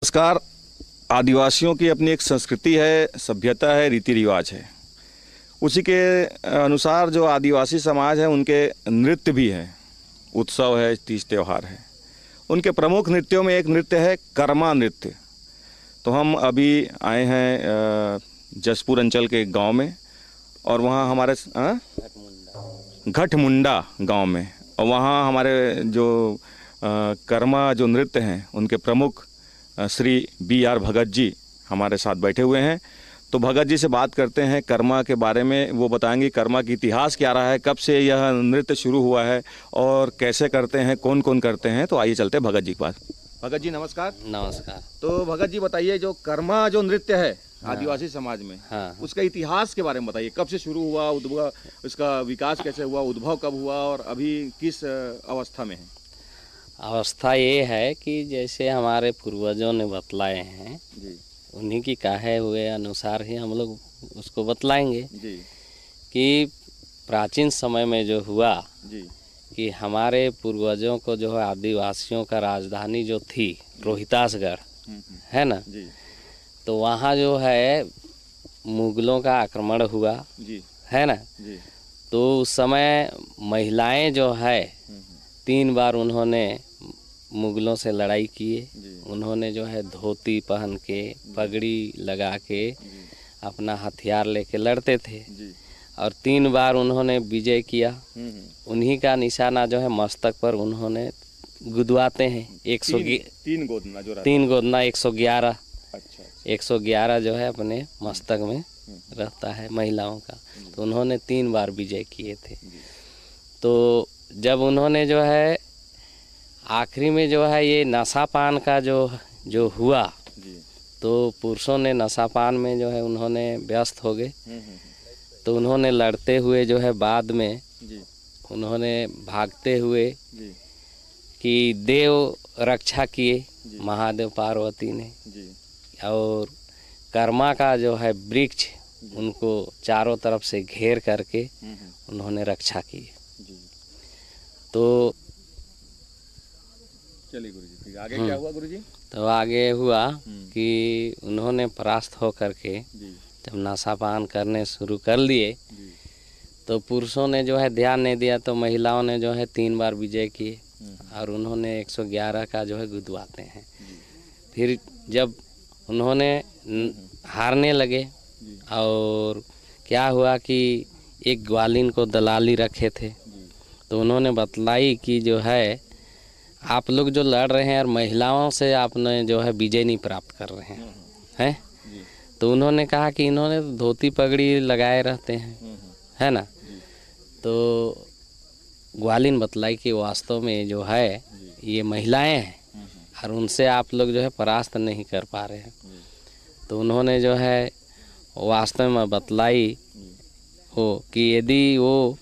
नमस्कार। आदिवासियों की अपनी एक संस्कृति है, सभ्यता है, रीति रिवाज है। उसी के अनुसार जो आदिवासी समाज है उनके नृत्य भी हैं, उत्सव है, तीज त्यौहार है। उनके प्रमुख नृत्यों में एक नृत्य है कर्मा नृत्य। तो हम अभी आए हैं जसपुर अंचल के गांव में, और वहाँ हमारे घटमुंडा गांव में, और वहाँ हमारे जो कर्मा जो नृत्य हैं उनके प्रमुख श्री B.R. भगत जी हमारे साथ बैठे हुए हैं। तो भगत जी से बात करते हैं कर्मा के बारे में। वो बताएंगे कर्मा की इतिहास क्या रहा है, कब से यह नृत्य शुरू हुआ है और कैसे करते हैं, कौन कौन करते हैं। तो आइए चलते हैं भगत जी के पास। भगत जी नमस्कार। नमस्कार। तो भगत जी बताइए, जो कर्मा जो नृत्य है आदिवासी समाज में, उसका इतिहास के बारे में बताइए। कब से शुरू हुआ, उद्भव, उसका विकास कैसे हुआ, उद्भव कब हुआ और अभी किस अवस्था में है। अवस्था ये है कि जैसे हमारे पूर्वजों ने बतलाए हैं जी, उन्हीं की कहे हुए अनुसार ही हम लोग उसको बतलाएंगे जी। कि प्राचीन समय में जो हुआ जी, कि हमारे पूर्वजों को जो है आदिवासियों का राजधानी जो थी रोहितासगढ़ है ना जी, तो वहाँ जो है मुगलों का आक्रमण हुआ जी, है ना जी। तो उस समय महिलाएं जो है 3 बार उन्होंने मुगलों से लड़ाई किए। उन्होंने जो है धोती पहन के, पगड़ी लगा के अपना हथियार लेके लड़ते थे और 3 बार उन्होंने विजय किया। उन्हीं का निशाना जो है मस्तक पर उन्होंने गुदवाते हैं। 3 गोदना 111। अच्छा। 111 जो है अपने मस्तक में रहता है महिलाओं का। तो उन्होंने 3 बार विजय किए थे। तो जब उन्होंने जो है आखिरी में जो है ये नशापान का जो हुआ जी, तो पुरुषों ने नशापान में जो है उन्होंने व्यस्त हो गए। तो उन्होंने लड़ते हुए जो है बाद में जी, उन्होंने भागते हुए जी, कि देव रक्षा किए महादेव पार्वती ने जी, और कर्मा का जो है वृक्ष उनको चारों तरफ से घेर करके उन्होंने रक्षा की। तो चलिए गुरुजी, आगे क्या हुआ गुरुजी। तो आगे हुआ कि उन्होंने परास्त हो करके जब नशापान करने शुरू कर लिए तो पुरुषों ने जो है ध्यान नहीं दिया, तो महिलाओं ने जो है 3 बार विजय किए और उन्होंने 111 का जो है गुदवाते हैं। फिर जब उन्होंने हारने लगे और क्या हुआ कि एक ग्वालिन को दलाली रखे थे, तो उन्होंने बतलाई कि जो है आप लोग जो लड़ रहे हैं और महिलाओं से आपने जो है विजय नहीं प्राप्त कर रहे हैं तो उन्होंने कहा कि इन्होंने धोती पगड़ी लगाए रहते हैं, है ना। तो ग्वालिन बतलाई कि वास्तव में जो है ये महिलाएं हैं और उनसे आप लोग जो है परास्त नहीं कर पा रहे हैं। तो उन्होंने जो है वास्तव में बतलाई हो कि यदि वो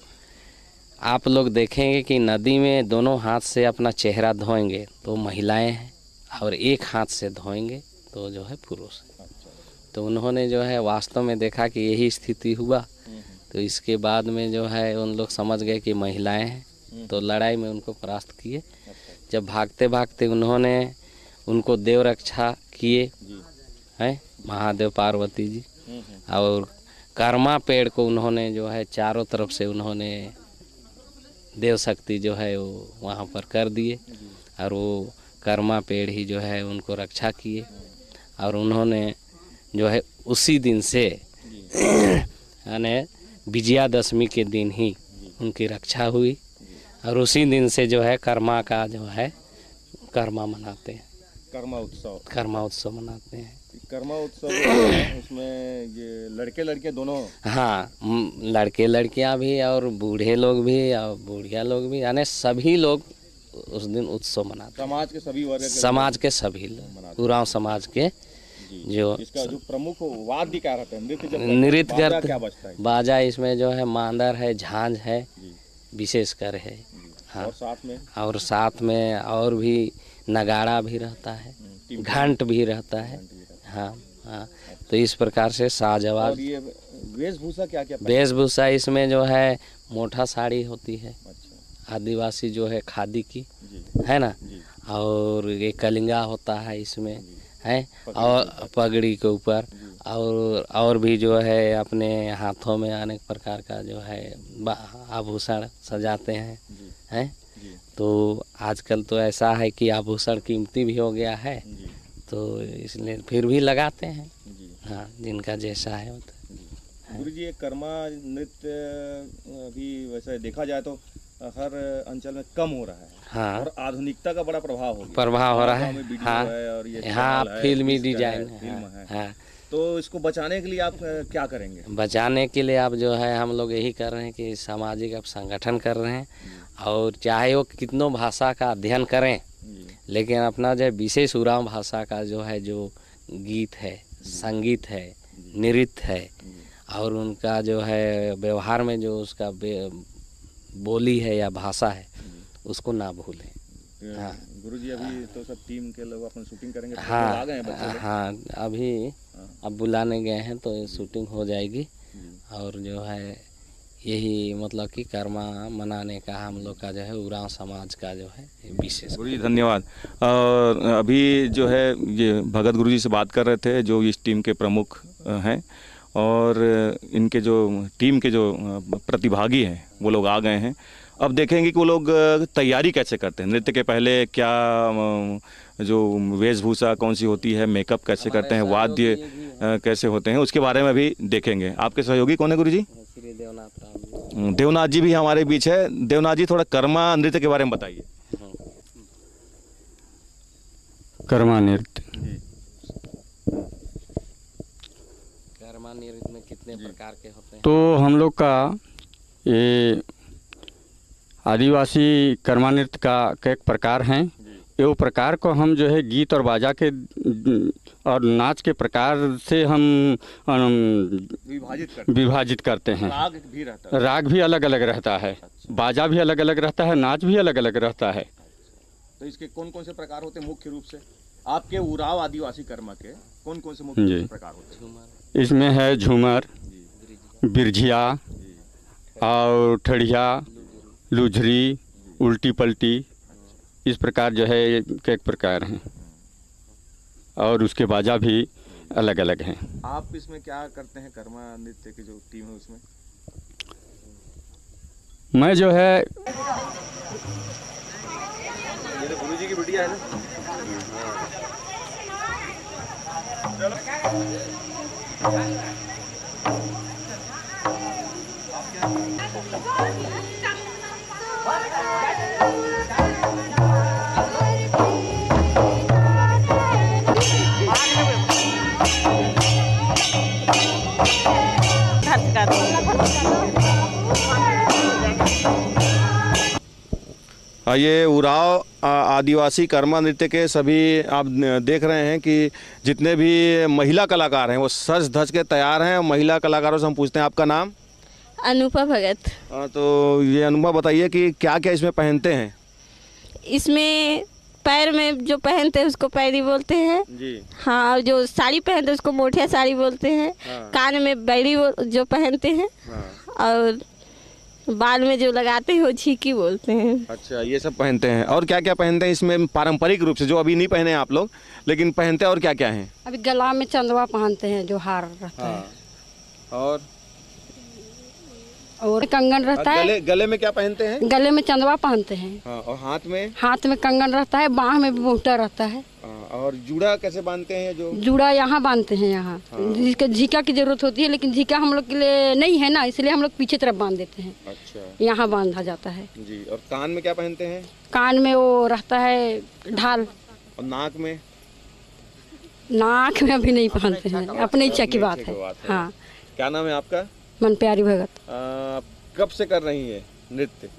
आप लोग देखेंगे कि नदी में दोनों हाथ से अपना चेहरा धोएंगे तो महिलाएं हैं और एक हाथ से धोएंगे तो जो है पुरुष है। तो उन्होंने जो है वास्तव में देखा कि यही स्थिति हुआ। तो इसके बाद में जो है उन लोग समझ गए कि महिलाएं हैं, तो लड़ाई में उनको परास्त किए। जब भागते भागते उन्होंने उनको देव रक्षा किए हैं महादेव पार्वती जी, और कर्मा पेड़ को उन्होंने जो है चारों तरफ से उन्होंने देव शक्ति जो है वो वहाँ पर कर दिए और वो कर्मा पेड़ ही जो है उनको रक्षा किए। और उन्होंने जो है उसी दिन से यानी विजयादशमी के दिन ही उनकी रक्षा हुई और उसी दिन से जो है कर्मा का जो है कर्मा मनाते हैं, कर्मा उत्सव मनाते हैं। कर्मा उत्सव उसमें ये लड़के लड़के दोनों, हाँ, लड़के लड़कियां भी और बूढ़े लोग भी और बुढ़िया लोग भी, यानी सभी लोग उस दिन उत्सव मनाते हैं। समाज के सभी वर्ग, समाज के सभी लोग, पूरा समाज के जो इसका जो प्रमुख वाद्य क्या रहता है, नृत्य करते क्या बजता है। बाजा इसमें जो है मांदर है, झांझ है, विशेषकर है। हाँ, और साथ में और भी नगाड़ा भी रहता है, घंट भी रहता है। हाँ हाँ, तो इस प्रकार से साज-आवाज। और ये वेशभूषा क्या क्या? वेशभूषा इसमें जो है मोटा साड़ी होती है। अच्छा। आदिवासी जो है खादी की है ना, और ये कलिंगा होता है इसमें, है, और पगड़ी के ऊपर, और भी जो है अपने हाथों में अनेक प्रकार का जो है आभूषण सजाते हैं। तो आजकल तो ऐसा है कि आभूषण कीमती भी हो गया है, तो इसलिए फिर भी लगाते हैं। हाँ, जिनका जैसा है होता है। गुरु जी, ये कर्मा नृत्य भी वैसे देखा जाए तो हर अंचल में कम हो रहा है। हाँ, और आधुनिकता का बड़ा प्रभाव हो रहा है। हाँ, और ये हाँ, फिल्मी डिजिटल डिजाइन फिल्म है। हाँ। तो इसको बचाने के लिए आप क्या करेंगे? बचाने के लिए आप जो है हम लोग यही कर रहे हैं कि सामाजिक अब संगठन कर रहे हैं, और चाहे वो कितनों भाषा का अध्ययन करें, लेकिन अपना जो विशेष उरांव भाषा का जो है, जो गीत है, संगीत है, नृत्य है, और उनका जो है व्यवहार में जो उसका बोली है या भाषा है, उसको ना भूलें। हाँ गुरुजी, अभी तो सब टीम के लोग अपन शूटिंग करेंगे। हाँ, आ गए हैं बच्चे लोग? हाँ, अभी अब बुलाने गए हैं तो शूटिंग हो जाएगी। और जो है यही मतलब कि कर्मा मनाने का हम लोग का जो है उरांव समाज का जो है विशेष। गुरुजी धन्यवाद। और अभी जो है ये भगत गुरुजी से बात कर रहे थे, जो इस टीम के प्रमुख हैं, और इनके जो टीम के जो प्रतिभागी हैं वो लोग आ गए हैं। अब देखेंगे कि वो लोग तैयारी कैसे करते हैं, नृत्य के पहले क्या जो वेशभूषा कौन सी होती है, मेकअप कैसे करते हैं, वाद्य कैसे होते हैं, उसके बारे में भी देखेंगे। आपके सहयोगी कौन है गुरुजी? देवनाथ जी भी हमारे बीच है। देवनाथ जी, थोड़ा कर्मा नृत्य के बारे में बताइए। कर्मा नृत्य में कितने प्रकार के होते हैं? तो हम लोग का ये आदिवासी कर्मा नृत्य का एक प्रकार हैं। ये प्रकार को हम जो है गीत और बाजा के और नाच के प्रकार से हम विभाजित करते हैं। राग भी रहता है? राग भी अलग अलग रहता है। अच्छा। बाजा भी अलग अलग रहता है, नाच भी अलग अलग रहता है। तो इसके कौन कौन से प्रकार होते हैं मुख्य रूप से? आपके उराव आदिवासी कर्मा के कौन कौन से मुख्य प्रकार होते हैं? इसमें है झूमर, बिरझिया और ठड़िया, लुझरी, उल्टी पलटी, इस प्रकार जो है एक प्रकार हैं। और उसके बाजा भी अलग अलग हैं। आप इसमें क्या करते हैं, कर्मा नृत्य की जो टीम है उसमें? मैं जो है गुरुजी की बिटिया है ना। ये उराव आदिवासी कर्मा नृत्य के सभी आप देख रहे हैं कि जितने भी महिला कलाकार हैं वो सज धज के तैयार हैं। महिला कलाकारों से हम पूछते हैं, आपका नाम? अनुपा भगत। तो ये अनुपा बताइए कि क्या क्या इसमें पहनते हैं? इसमें पैर में जो पहनते हैं उसको पैरी बोलते हैं जी। हाँ, और जो साड़ी पहनते हैं उसको मोठिया साड़ी बोलते हैं। हाँ। कान में बैड़ी जो पहनते हैं। हाँ। और बाल में जो लगाते हैं वो झीकी बोलते हैं। अच्छा, ये सब पहनते हैं। और क्या क्या पहनते हैं इसमें पारंपरिक रूप से, जो अभी नहीं पहने आप लोग, लेकिन पहनते हैं? और क्या क्या है? अभी गला में चंदवा पहनते हैं, जो हार रहता है। और कंगन रहता है। गले में क्या पहनते हैं? गले में चंदवा पहनते हैं। हाँ, और हाथ में? हाथ में कंगन रहता है, बाह में भी मोटा रहता है। और जूड़ा कैसे बांधते हैं? जो जूड़ा यहाँ बांधते हैं, यहाँ जिसका झीका की जरूरत होती है, लेकिन झीका हम लोग के लिए नहीं है ना, इसलिए हम लोग पीछे तरफ बांध देते हैं। अच्छा। यहाँ बांधा जाता है जी। और कान में क्या पहनते हैं? कान में वो रहता है ढाल। और नाक में? नाक में अभी नहीं पहनते हैं, अपने इच्छा की बात है। हाँ। क्या नाम है आपका? मन प्यारी भगत। कब से कर रही है नृत्य?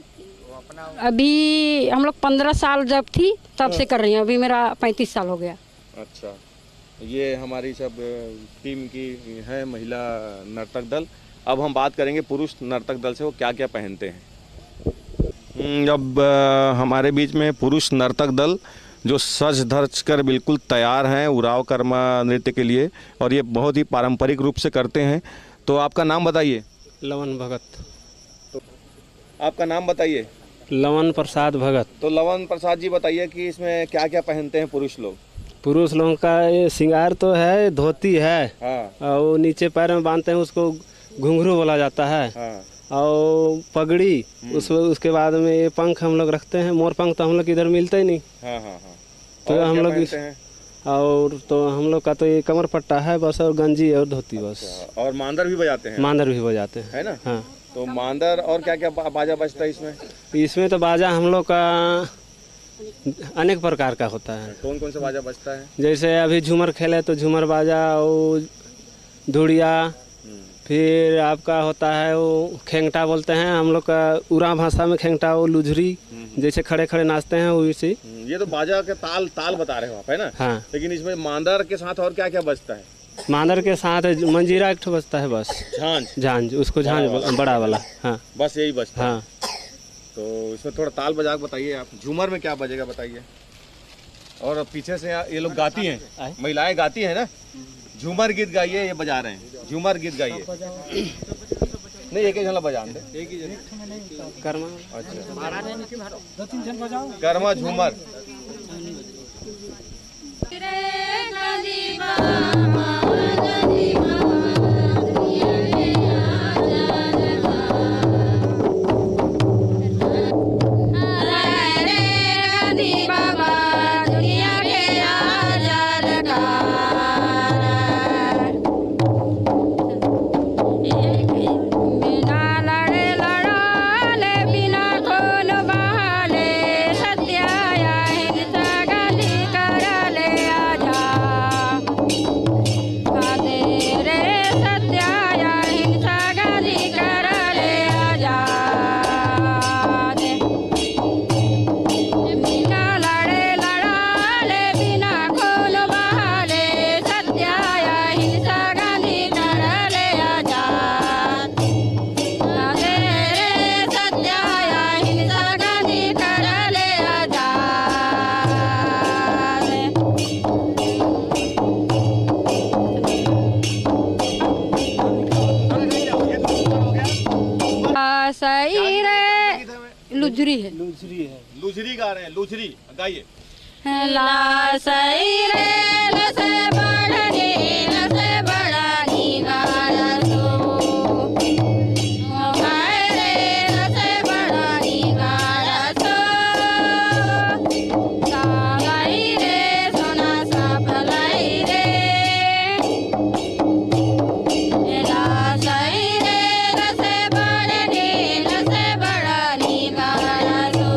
अभी हम लोग 15 साल जब थी तब से कर रही हैं। अभी मेरा 35 साल हो गया। अच्छा, ये हमारी सब टीम की है महिला नर्तक दल। अब हम बात करेंगे पुरुष नर्तक दल से, वो क्या क्या पहनते हैं। अब हमारे बीच में पुरुष नर्तक दल जो सज धज कर बिल्कुल तैयार हैं उराव कर्मा नृत्य के लिए, और ये बहुत ही पारंपरिक रूप से करते हैं। तो आपका नाम बताइए। लवन भगत। तो आपका नाम बताइए। लवन प्रसाद भगत। तो लवन प्रसाद जी बताइए कि इसमें क्या क्या पहनते हैं पुरुष लोग? पुरुष लोगों का ये श्रृंगार तो है, धोती है हाँ और वो नीचे पैर में बांधते हैं, उसको घुंघरू बोला जाता है। हाँ और पगड़ी, उसके बाद में ये पंख हम लोग रखते हैं। मोर पंख तो हम लोग इधर मिलता ही नहीं, हाँ हाँ हाँ। तो और हम क्या लोग पहनते हैं? और तो हम लोग का तो ये कमर पट्टा है बस, और गंजी और धोती बस। और मांदर भी बजाते हैं, मांदर भी बजाते हैं, है ना? हाँ। तो मांदर और क्या क्या बाजा बजता है इसमें? इसमें तो बाजा हम लोग का अनेक प्रकार का होता है। कौन कौन सा बाजा बजता है? जैसे अभी झूमर खेले तो झूमर बाजा और धुड़िया, फिर आपका होता है वो खेंगटा बोलते हैं हम लोग का उरा भाषा में खेंगटा, वो लुझरी, जैसे खड़े खड़े नाचते हैं वैसे। ये तो बाजा के ताल बता रहे हो आप, है ना? हाँ। लेकिन इसमें मांदर के साथ और क्या क्या बजता है? मांदर के साथ मंजीरा एक ठो बजता है बस, झांझ, उसको झांझ बड़ा वाला, हाँ बस यही बजता है। हाँ। तो इसमें थोड़ा ताल बजा के बताइए आप, झूमर में क्या बजेगा बताइए। और पीछे से ये लोग गाती हैं, महिलाएं गाती हैं ना, झूमर गीत गाइए, ये बजा रहे हैं, झूमर गीत गाइए। नहीं एक ही झला बजा दे, एक ही कर्मा। अच्छा कर्मा झूमर। लुझरी है, लुझरी गा रहे हैं, लुझरी गाइए। ला सही रे लसे बड़नी लसे बड़नी गाया सो गाय रे लसे बड़नी गाया सो गाई रे सोना सापलाई रे ला सही रे लसे बड़नी लसे बड़नी गाया सो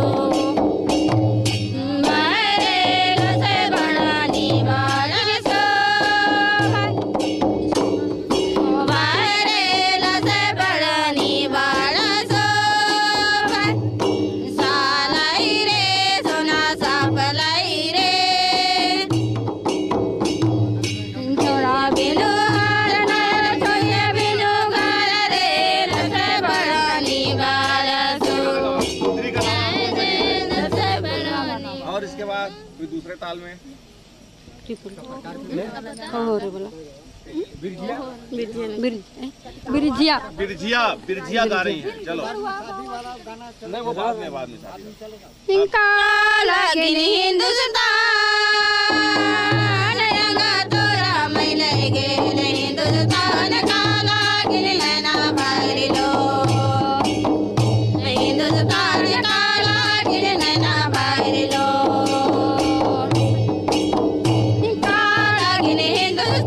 और इसके बाद कोई दूसरे ताल में बिरजिया बिरजिया गा रही हैं। चलो नहीं वो बाद में काला गिनी हिंदुस्तान रंगा तोरा मैले गेले हिंदुस्तान काला गिनी नैना भरी लो हिंदुस्तान काला गिनी नैना भरी लो काला गिनी हिंदुस्तान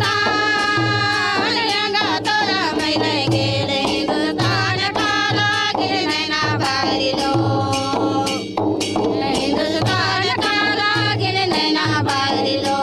रंगा तोरा मैले गेले हिंदुस्तान काला गिनी नैना भरी लो हिंदुस्तान काला गिन नैना भरी लो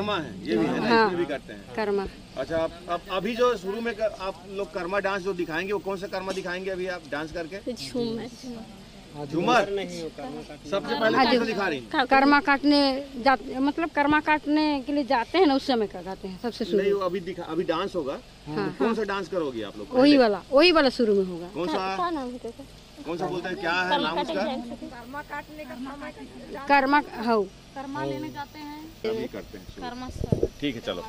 कर्मा है, ये भी है ना, हाँ। इसमें भी करते हैं। कर्मा। अच्छा, आप अभी जो शुरू में आप लोग कर्मा डांस जो दिखाएंगे, वो कौन सा कर्मा दिखाएंगे अभी आप डांस करके? झूमर। झूमर सबसे पहले कौन सा दिखा रही? कर्मा काटने जाते, मतलब कर्मा काटने के लिए जाते हैं ना, उस समय का गाते हैं सबसे शुरू। नहीं, वो अभी डांस होगा। हाँ, तो कौन सा डांस करोगी आप लोग? वही वाला शुरू में होगा। कौन सा बोलते हैं, क्या है नाम उसका? कर्मा हो अभी करते हैं, ठीक है, चलो।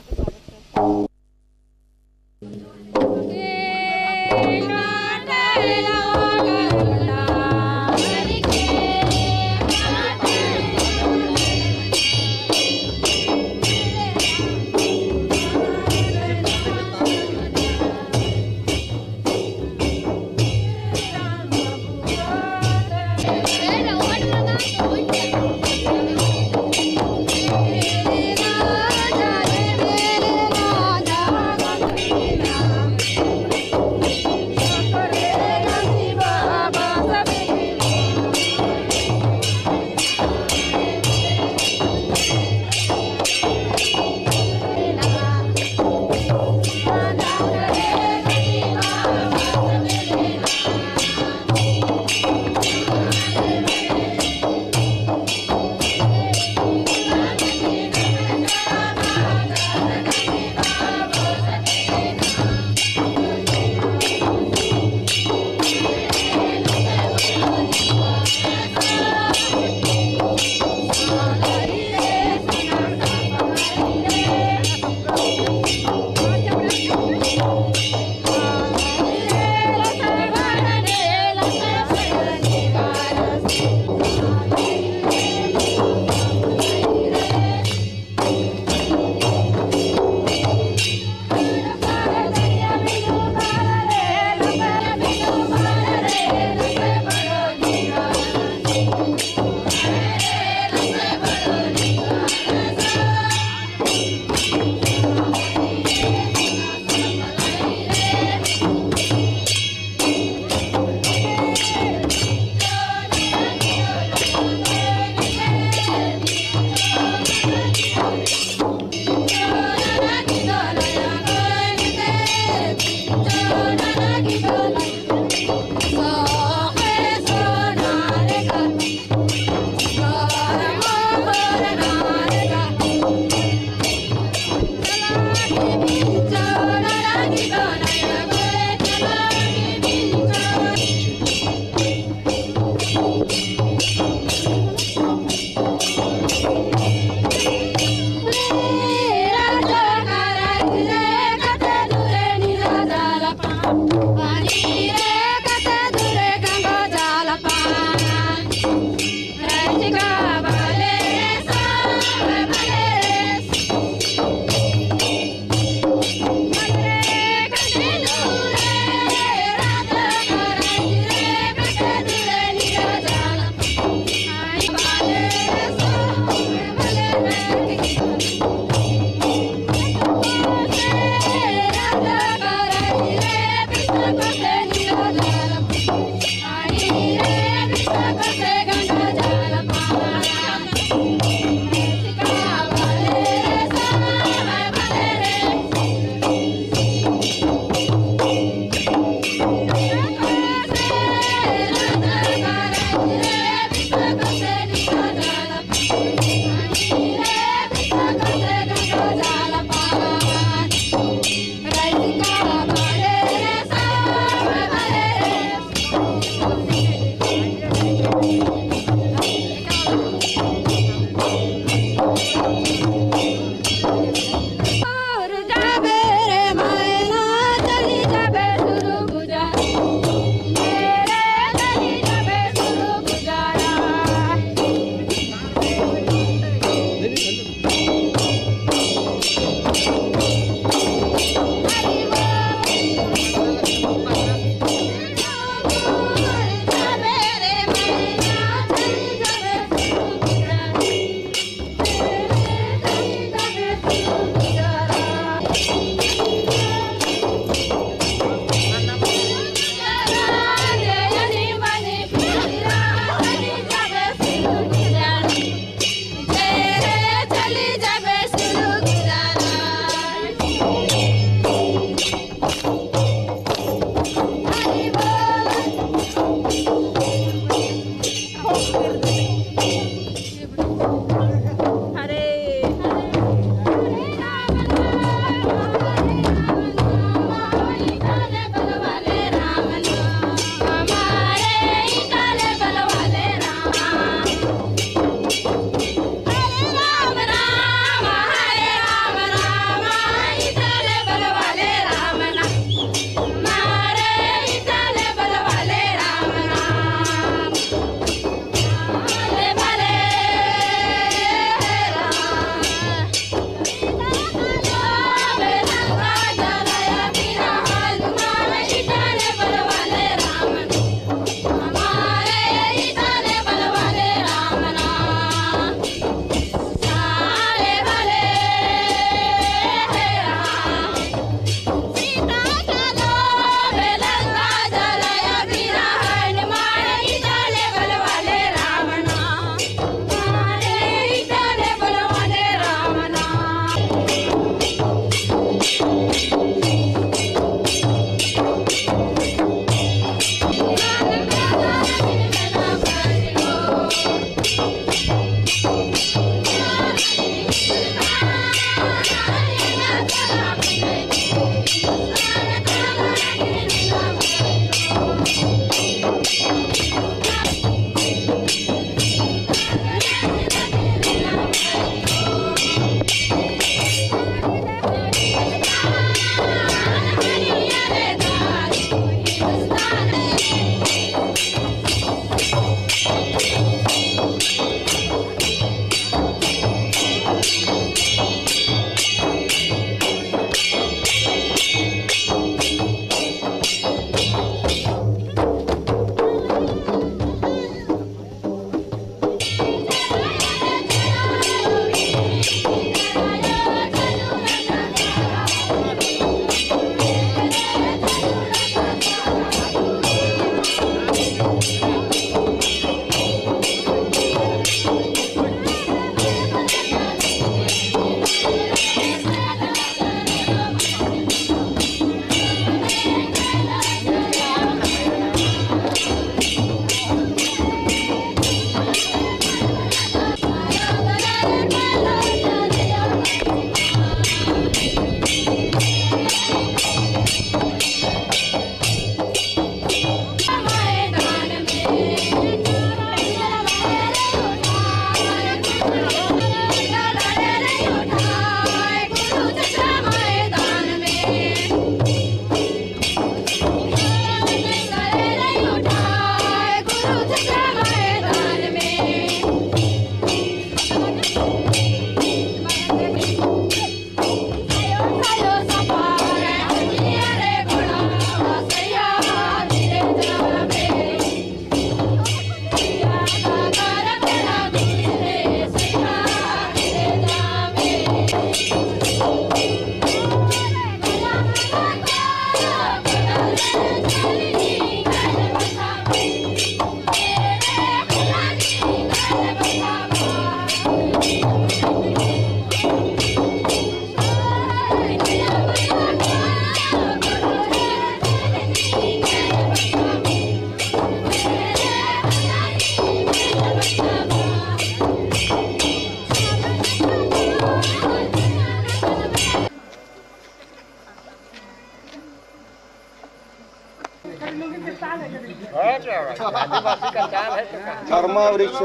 कर्मा वृक्ष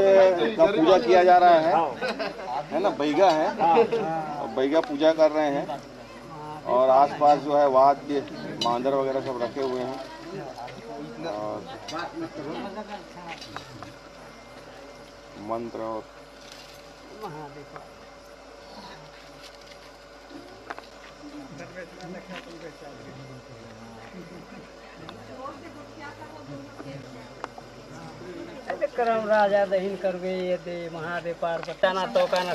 का पूजा किया जा रहा है ना, बैगा है और बैगा पूजा कर रहे हैं और आसपास जो है वाद के मांदर वगैरह सब रखे हुए हैं और मंत्र और करम राजा दहीन करवे ये दे महादेव पार्वती तना तो का न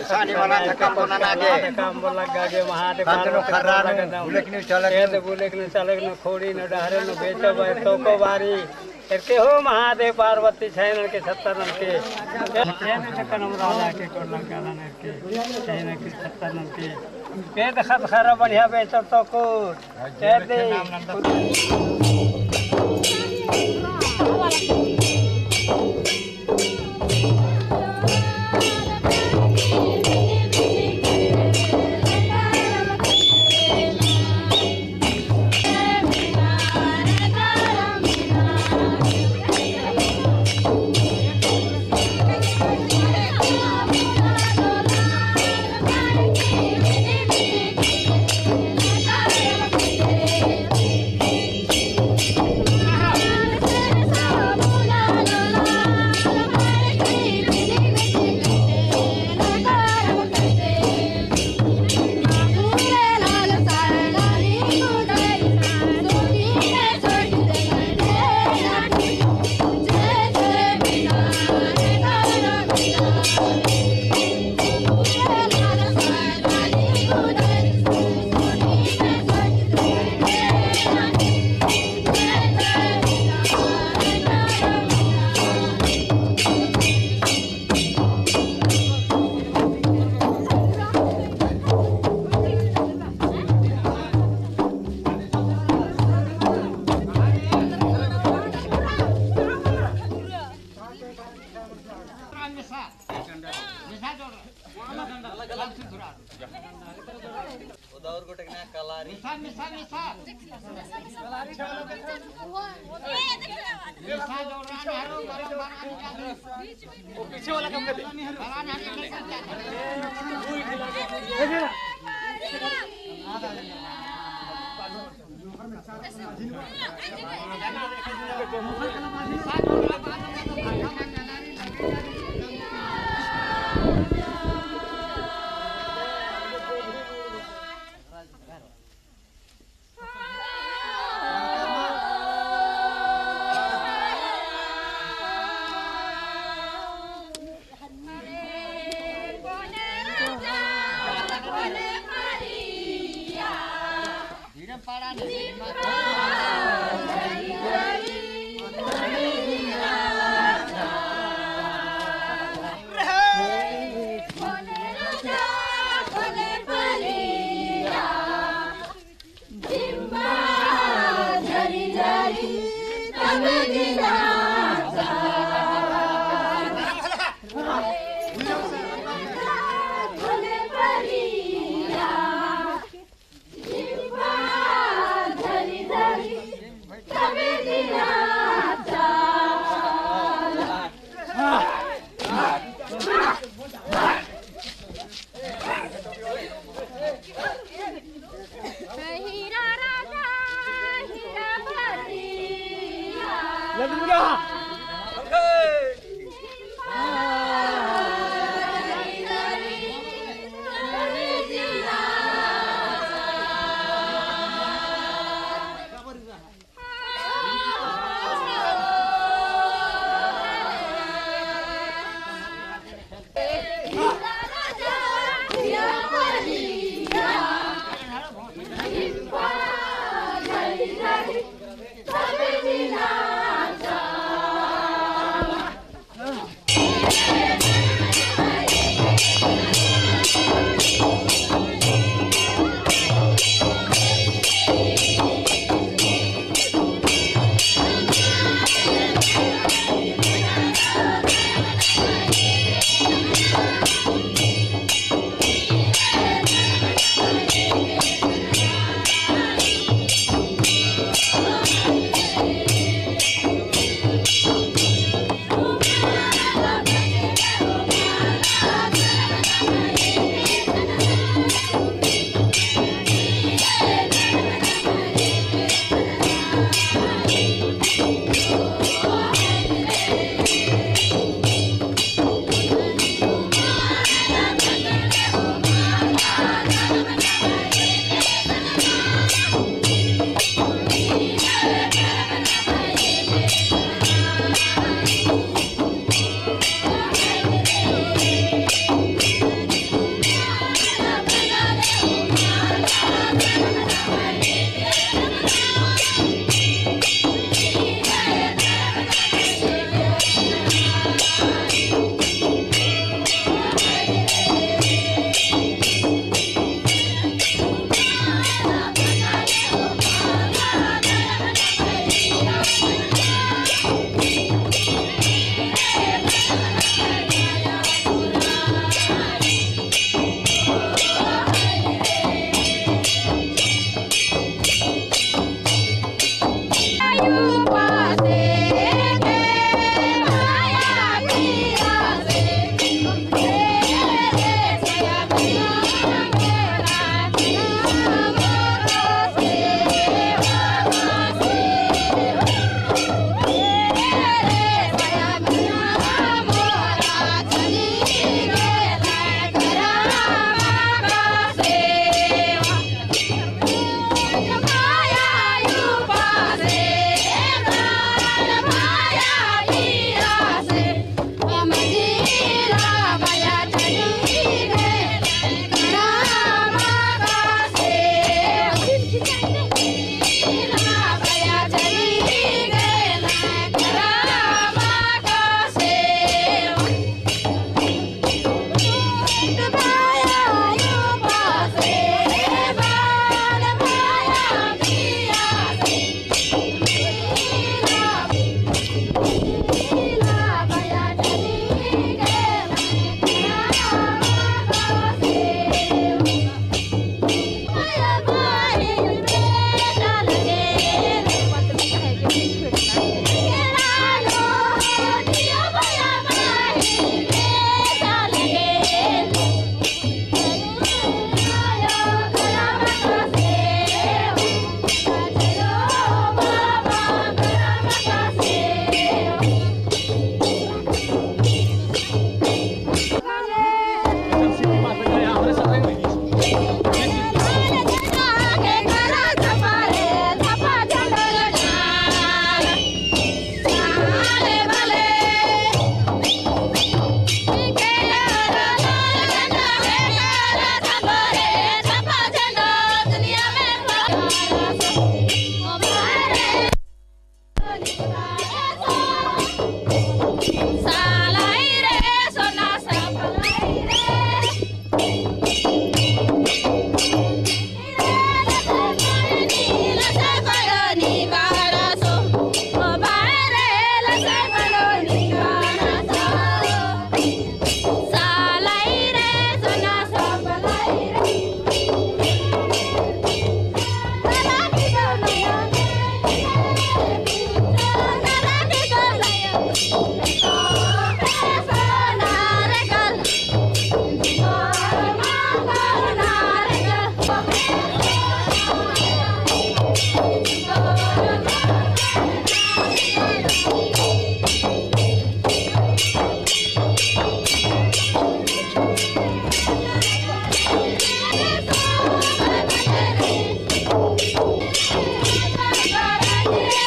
काम बोला गागे महादेव पार्वती बोले कि चले न खोड़ी न डहरे न बेचो भाई तो को बारी करके हो महादेव पार्वती छैन के 70 नन के करम राजा के को लगाना न के छैन के 70 नन के पे देखत खरा बढ़िया बेचो तो को कह दे पीछे वाला कम कर दे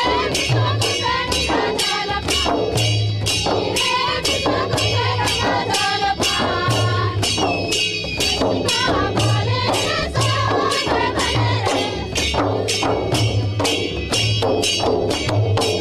Thank you.